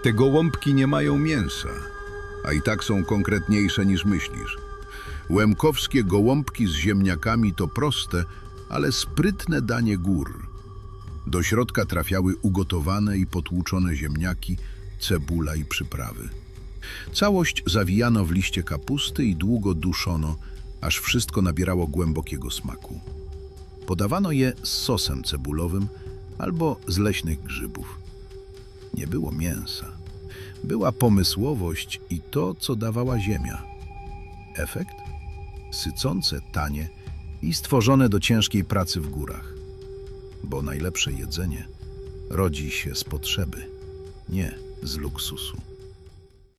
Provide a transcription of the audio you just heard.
Te gołąbki nie mają mięsa, a i tak są konkretniejsze niż myślisz. Łemkowskie gołąbki z ziemniakami to proste, ale sprytne danie gór. Do środka trafiały ugotowane i potłuczone ziemniaki, cebula i przyprawy. Całość zawijano w liście kapusty i długo duszono, aż wszystko nabierało głębokiego smaku. Podawano je z sosem cebulowym albo z leśnych grzybów. Nie było mięsa. Była pomysłowość i to, co dawała ziemia. Efekt? Sycące, tanie i stworzone do ciężkiej pracy w górach. Bo najlepsze jedzenie rodzi się z potrzeby, nie z luksusu.